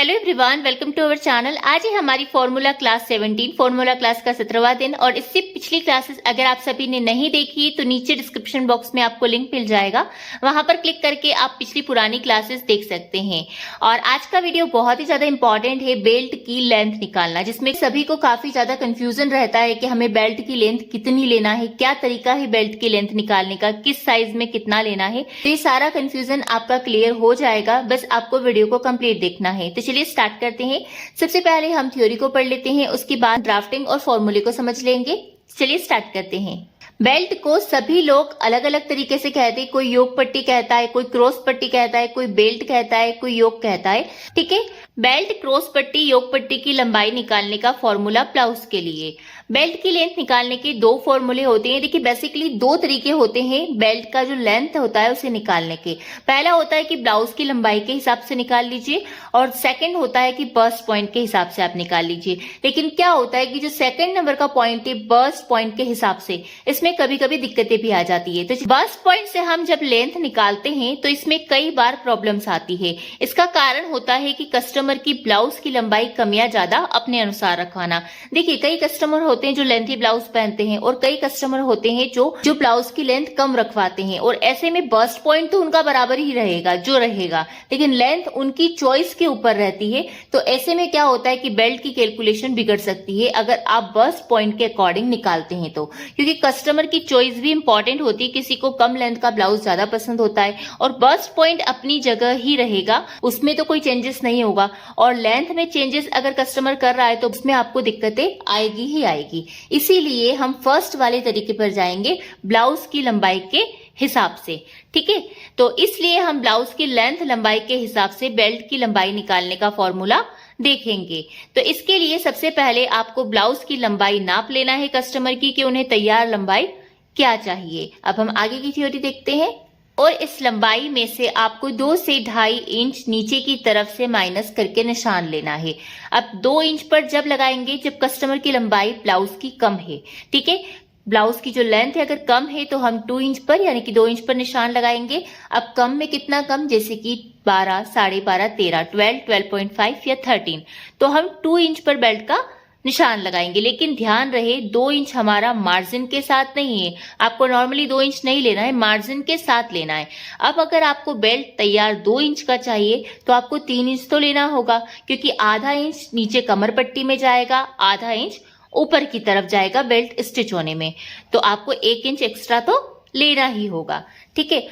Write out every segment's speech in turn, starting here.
Hello everyone, welcome to our channel. आज है हमारी फॉर्मूला क्लास 17 फॉर्मूला क्लास का 17वां दिन और इससे पिछली क्लासेस अगर आप सभी ने नहीं देखी तो नीचे डिस्क्रिप्शन बॉक्स में आपको लिंक मिल जाएगा, वहां पर क्लिक करके आप पिछली पुरानी क्लासेस देख सकते हैं। और आज का वीडियो बहुत ही ज्यादा इंपॉर्टेंट है, बेल्ट की लेंथ निकालना, जिसमें सभी को काफी ज्यादा कंफ्यूजन रहता है कि हमें बेल्ट की लेंथ कितनी लेना है, क्या तरीका है बेल्ट की लेंथ निकालने का, किस साइज में कितना लेना है। तो ये सारा कंफ्यूजन आपका क्लियर हो जाएगा, बस आपको वीडियो को कंप्लीट देखना है। तो चलिए स्टार्ट करते हैं। सबसे पहले हम थ्योरी को पढ़ लेते हैं, उसके बाद ड्राफ्टिंग और फॉर्मूले को समझ लेंगे। चलिए स्टार्ट करते हैं। बेल्ट को सभी लोग अलग अलग तरीके से कहते हैं। कोई योग पट्टी कहता है, कोई क्रॉस पट्टी कहता है, कोई बेल्ट कहता है, कोई योग कहता है। ठीक है, बेल्ट, क्रॉस पट्टी, योग पट्टी की लंबाई निकालने का फॉर्मूला ब्लाउज के लिए। बेल्ट की लेंथ निकालने के दो फॉर्मूले होते हैं। देखिए बेसिकली दो तरीके होते हैं बेल्ट का जो लेंथ होता है उसे निकालने के। पहला होता है कि ब्लाउज की लंबाई के हिसाब से निकाल लीजिए और सेकंड होता है कि बर्स्ट पॉइंट के हिसाब से आप निकाल लीजिए। लेकिन क्या होता है कि जो सेकंड नंबर का पॉइंट है बर्स्ट पॉइंट के हिसाब से, इसमें कभी कभी दिक्कतें भी आ जाती है। तो बर्स्ट पॉइंट से हम जब लेंथ निकालते हैं तो इसमें कई बार प्रॉब्लम्स आती है। इसका कारण होता है कि कस्टमर की ब्लाउज की लंबाई कम या ज्यादा अपने अनुसार रखवाना। देखिए कई कस्टमर होते हैं जो लेंथी ब्लाउज पहनते हैं और कई कस्टमर होते हैं जो ब्लाउज की लेंथ कम रखवाते हैं, और ऐसे में बर्स्ट पॉइंट तो उनका बराबर ही रहेगा जो रहेगा, लेकिन लेंथ उनकी चॉइस के ऊपर रहती है। तो ऐसे में क्या होता है कि बेल्ट की कैलकुलेशन बिगड़ सकती है अगर आप बर्स्ट पॉइंट के अकॉर्डिंग निकालते हैं तो, क्योंकि कस्टमर की चॉइस भी इंपॉर्टेंट होती है। किसी को कम लेंथ का ब्लाउज ज्यादा पसंद होता है और बर्स्ट पॉइंट अपनी जगह ही रहेगा, उसमें तो कोई चेंजेस नहीं होगा। और लेंथ में चेंजेस अगर कस्टमर कर रहा है तो उसमें आपको दिक्कतें आएगी ही आएगी। इसीलिए हम फर्स्ट वाले तरीके पर जाएंगे, ब्लाउज की लंबाई के हिसाब से। ठीक है, तो इसलिए हम ब्लाउज की लेंथ लंबाई के हिसाब से बेल्ट की लंबाई निकालने का फॉर्मूला देखेंगे। तो इसके लिए सबसे पहले आपको ब्लाउज की लंबाई नाप लेना है कस्टमर की, कि उन्हें तैयार लंबाई क्या चाहिए। अब हम आगे की थ्योरी देखते हैं। और इस लंबाई में से आपको 2 से 2.5 इंच नीचे की तरफ से माइनस करके निशान लेना है। अब 2 इंच पर जब लगाएंगे जब कस्टमर की लंबाई ब्लाउज की कम है। ठीक है, ब्लाउज की जो लेंथ है अगर कम है तो हम 2 इंच पर यानी कि 2 इंच पर निशान लगाएंगे। अब कम में कितना कम, जैसे कि 12, 12.5, 13, 12, 12.5 या 13, तो हम 2 इंच पर बेल्ट का निशान लगाएंगे। लेकिन ध्यान रहे 2 इंच हमारा मार्जिन के साथ नहीं है। आपको नॉर्मली 2 इंच नहीं लेना है, मार्जिन के साथ लेना है। अब अगर आपको बेल्ट तैयार 2 इंच का चाहिए तो आपको 3 इंच तो लेना होगा, क्योंकि आधा इंच नीचे कमर पट्टी में जाएगा, आधा इंच ऊपर की तरफ जाएगा बेल्ट स्टिच होने में। तो आपको 1 इंच एक्स्ट्रा तो लेना ही होगा। ठीक है,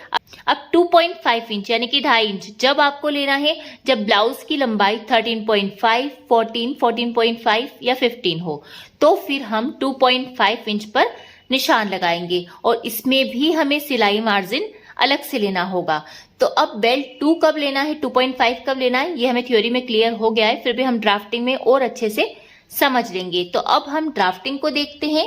अब 2.5 इंच यानी कि 2.5 इंच जब आपको लेना है जब ब्लाउज की लंबाई 13.5, 14, 14.5 या 15 हो, तो फिर हम 2.5 इंच पर निशान लगाएंगे और इसमें भी हमें सिलाई मार्जिन अलग से लेना होगा। तो अब बेल्ट 2 कब लेना है, 2.5 कब लेना है, ये हमें थ्योरी में क्लियर हो गया है, फिर भी हम ड्राफ्टिंग में और अच्छे से समझ लेंगे। तो अब हम ड्राफ्टिंग को देखते हैं।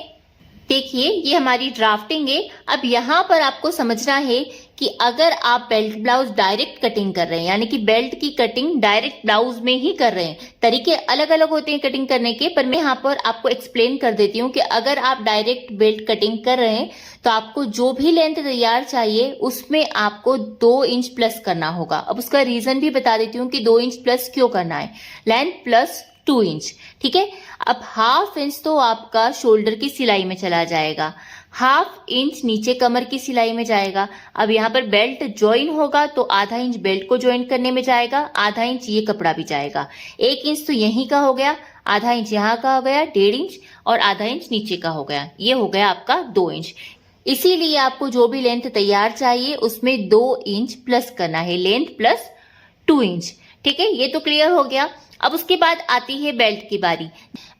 देखिए ये हमारी ड्राफ्टिंग है। अब यहाँ पर आपको समझना है कि अगर आप बेल्ट ब्लाउज डायरेक्ट कटिंग कर रहे हैं, यानी कि बेल्ट की कटिंग डायरेक्ट ब्लाउज में ही कर रहे हैं, तरीके अलग अलग होते हैं कटिंग करने के, पर मैं यहाँ पर आपको एक्सप्लेन कर देती हूँ कि अगर आप डायरेक्ट बेल्ट कटिंग कर रहे हैं तो आपको जो भी लेंथ तैयार चाहिए उसमें आपको 2 इंच प्लस करना होगा। अब उसका रीजन भी बता देती हूँ कि 2 इंच प्लस क्यों करना है। लेंथ प्लस 2 इंच, ठीक है। अब 1/2 इंच तो आपका शोल्डर की सिलाई में चला जाएगा, 1/2 इंच नीचे कमर की सिलाई में जाएगा। अब यहाँ पर बेल्ट ज्वाइन होगा तो आधा इंच बेल्ट को ज्वाइन करने में जाएगा, आधा इंच ये कपड़ा भी जाएगा। 1 इंच तो यहीं का हो गया, आधा इंच यहाँ का हो गया 1.5 इंच और आधा इंच नीचे का हो गया, ये हो गया आपका 2 इंच। इसीलिए आपको जो भी लेंथ तैयार चाहिए उसमें 2 इंच प्लस करना है, लेंथ प्लस 2 इंच। ठीक है, ये तो क्लियर हो गया। अब उसके बाद आती है बेल्ट की बारी।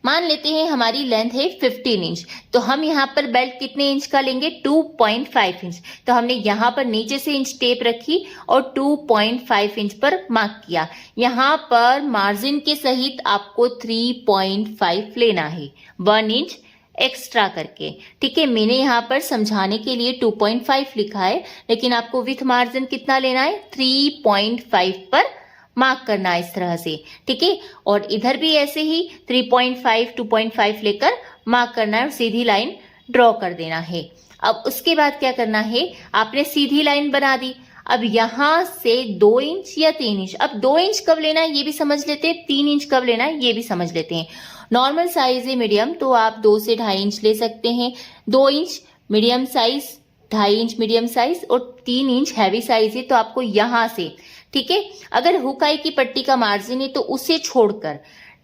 मान लेते हैं हमारी लेंथ है 15 इंच, तो हम यहाँ पर बेल्ट कितने इंच का लेंगे, 2.5 इंच। तो हमने यहाँ पर नीचे से इंच टेप रखी और 2.5 इंच पर मार्क किया। यहाँ पर मार्जिन के सहित आपको 3.5 लेना है, 1 इंच एक्स्ट्रा करके। ठीक है, मैंने यहाँ पर समझाने के लिए 2.5 लिखा है, लेकिन आपको विथ मार्जिन कितना लेना है, 3.5 पर मार्क करना है इस तरह से। ठीक है, और इधर भी ऐसे ही 3.5, 2.5 लेकर मार्क करना है और सीधी लाइन ड्रॉ कर देना है। अब उसके बाद क्या करना है, आपने सीधी लाइन बना दी। अब यहाँ से 2 इंच या 3 इंच, अब 2 इंच कब लेना है ये भी समझ लेते हैं, 3 इंच कब लेना है ये भी समझ लेते हैं। नॉर्मल साइज है मीडियम, तो आप 2 से 2.5 इंच ले सकते हैं। 2 inch medium size, 2.5 inch medium size और 3 इंच हैवी साइज है, तो आपको यहाँ से, ठीक है, अगर हुकाई की पट्टी का मार्जिन है तो उसे छोड़कर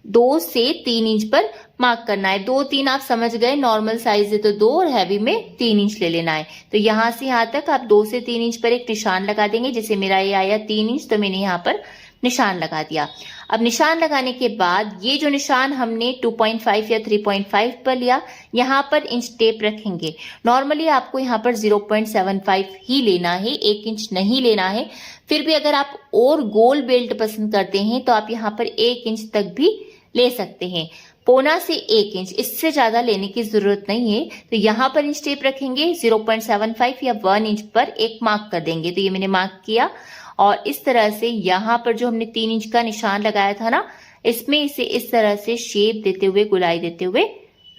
2 से 3 इंच पर मार्क करना है। 2-3 आप समझ गए, नॉर्मल साइज है तो 2 और हैवी में 3 इंच ले लेना है। तो यहाँ से यहाँ तक आप 2 से 3 इंच पर एक निशान लगा देंगे। जैसे मेरा ये आया 3 इंच, तो मैंने यहाँ पर निशान लगा दिया। अब निशान लगाने के बाद ये जो निशान हमने 2.5 या 3.5 पर लिया, यहाँ पर इंच टेप रखेंगे। नॉर्मली आपको यहाँ पर 0.75 ही लेना है, 1 इंच नहीं लेना है। फिर भी अगर आप और गोल बेल्ट पसंद करते हैं तो आप यहाँ पर 1 इंच तक भी ले सकते हैं। 0.25 से 1 इंच, इससे ज्यादा लेने की जरूरत नहीं है। तो यहाँ पर इंच टेप रखेंगे, 0.75 या 1 इंच पर एक मार्क कर देंगे। तो ये मैंने मार्क किया और इस तरह से यहाँ पर जो हमने 3 इंच का निशान लगाया था ना, इसमें इसे इस तरह से शेप देते हुए, गुलाई देते हुए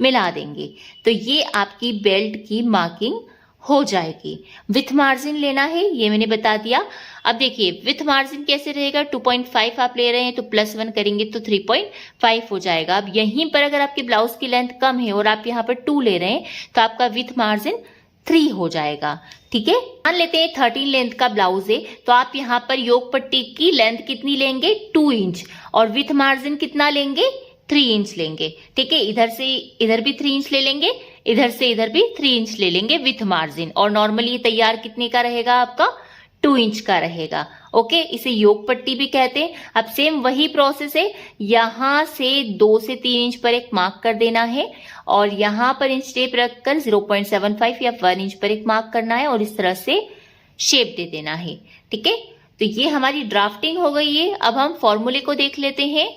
मिला देंगे। तो ये आपकी बेल्ट की मार्किंग हो जाएगी। विथ मार्जिन लेना है ये मैंने बता दिया। अब देखिए विथ मार्जिन कैसे रहेगा, 2.5 आप ले रहे हैं तो +1 करेंगे तो 3.5 हो जाएगा। अब यहीं पर अगर आपके ब्लाउज की लेंथ कम है और आप यहाँ पर 2 ले रहे हैं तो आपका विथ मार्जिन 3 हो जाएगा। ठीक है, मान लेते हैं 13 लेंथ का ब्लाउज है, तो आप यहाँ पर योक पट्टी की लेंथ कितनी लेंगे, 2 इंच, और विथ मार्जिन कितना लेंगे, 3 इंच लेंगे। ठीक है, इधर से इधर भी 3 इंच ले लेंगे, इधर से इधर भी 3 इंच ले लेंगे विथ मार्जिन। और नॉर्मली तैयार कितने का रहेगा आपका, 2 इंच का रहेगा। ओके, इसे योक पट्टी भी कहते हैं। अब सेम वही प्रोसेस है, यहां से 2 से 3 इंच पर एक मार्क कर देना है और यहां पर इंच टेप रखकर 0.75 या 1 इंच पर एक मार्क करना है और इस तरह से शेप दे देना है। ठीक है, तो ये हमारी ड्राफ्टिंग हो गई है। अब हम फॉर्मूले को देख लेते हैं।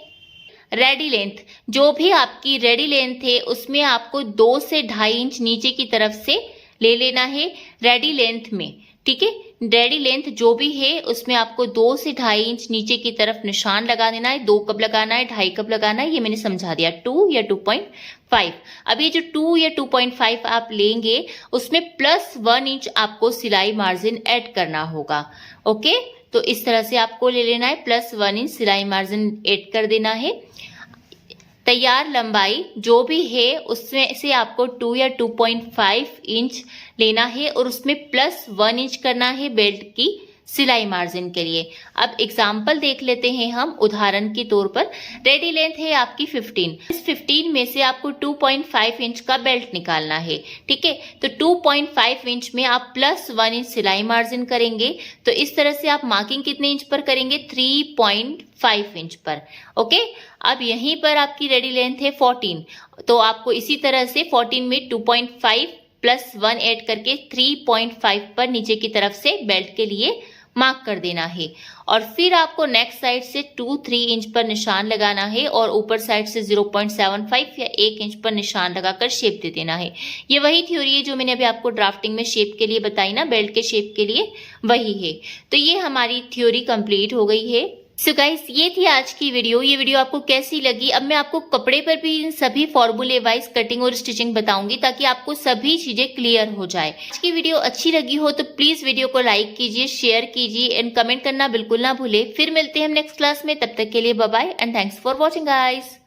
रेडी लेंथ, जो भी आपकी रेडी लेंथ है उसमें आपको 2 से 2.5 इंच नीचे की तरफ से ले लेना है रेडी लेंथ में। ठीक है, रेडी लेंथ जो भी है उसमें आपको 2 से 2.5 इंच नीचे की तरफ निशान लगा देना है। 2 कब लगाना है, 2.5 कब लगाना है, ये मैंने समझा दिया, 2 या 2.5। अब ये जो 2 या 2.5 आप लेंगे उसमें +1 इंच आपको सिलाई मार्जिन ऐड करना होगा। ओके, तो इस तरह से आपको ले लेना है, +1 इंच सिलाई मार्जिन ऐड कर देना है। तैयार लंबाई जो भी है उसमें से आपको 2 या 2.5 इंच लेना है और उसमें +1 इंच करना है बेल्ट की सिलाई मार्जिन के लिए। अब एग्जाम्पल देख लेते हैं हम, उदाहरण के तौर पर रेडी लेंथ है आपकी 15, इस 15 में से आपको 2.5 इंच का बेल्ट निकालना है। ठीक है, तो 2.5 इंच में आप +1 इंच सिलाई मार्जिन करेंगे। तो इस तरह से आप मार्किंग कितने इंच पर करेंगे, 3.5 इंच पर। ओके, अब यहीं पर आपकी रेडी लेंथ है 14, तो आपको इसी तरह से 14 में 2.5 +1 ऐड करके 3.5 पर नीचे की तरफ से बेल्ट के लिए मार्क कर देना है। और फिर आपको नेक्स्ट साइड से 2-3 इंच पर निशान लगाना है और ऊपर साइड से 0.75 या 1 इंच पर निशान लगाकर शेप दे देना है। ये वही थ्योरी है जो मैंने अभी आपको ड्राफ्टिंग में शेप के लिए बताई ना, बेल्ट के शेप के लिए, वही है। तो ये हमारी थ्योरी कंप्लीट हो गई है। सो गाइस, ये थी आज की वीडियो। ये वीडियो आपको कैसी लगी, अब मैं आपको कपड़े पर भी इन सभी फॉर्मूले वाइज कटिंग और स्टिचिंग बताऊंगी ताकि आपको सभी चीजें क्लियर हो जाए। आज की वीडियो अच्छी लगी हो तो प्लीज वीडियो को लाइक कीजिए, शेयर कीजिए एंड कमेंट करना बिल्कुल ना भूले। फिर मिलते हैं हम नेक्स्ट क्लास में, तब तक के लिए bye bye and thanks for watching guys.